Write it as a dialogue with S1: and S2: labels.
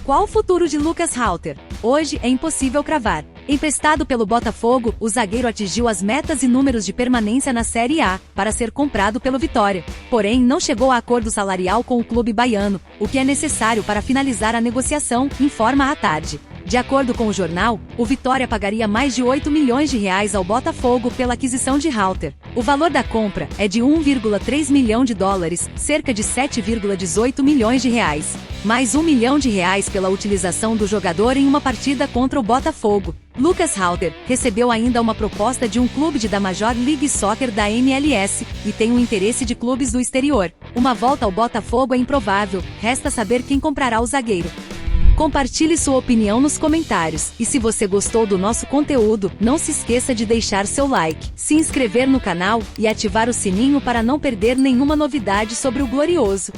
S1: Qual o futuro de Lucas Halter? Hoje é impossível cravar. Emprestado pelo Botafogo, o zagueiro atingiu as metas e números de permanência na Série A, para ser comprado pelo Vitória. Porém, não chegou a acordo salarial com o clube baiano, o que é necessário para finalizar a negociação, informa a Tarde. De acordo com o jornal, o Vitória pagaria mais de 8 milhões de reais ao Botafogo pela aquisição de Halter. O valor da compra é de 1,3 milhão de dólares, cerca de 7,18 milhões de reais. Mais 1 milhão de reais pela utilização do jogador em uma partida contra o Botafogo. Lucas Halter recebeu ainda uma proposta de um clube da Major League Soccer da MLS e tem o interesse de clubes do exterior. Uma volta ao Botafogo é improvável, resta saber quem comprará o zagueiro. Compartilhe sua opinião nos comentários, e se você gostou do nosso conteúdo, não se esqueça de deixar seu like, se inscrever no canal e ativar o sininho para não perder nenhuma novidade sobre o Glorioso.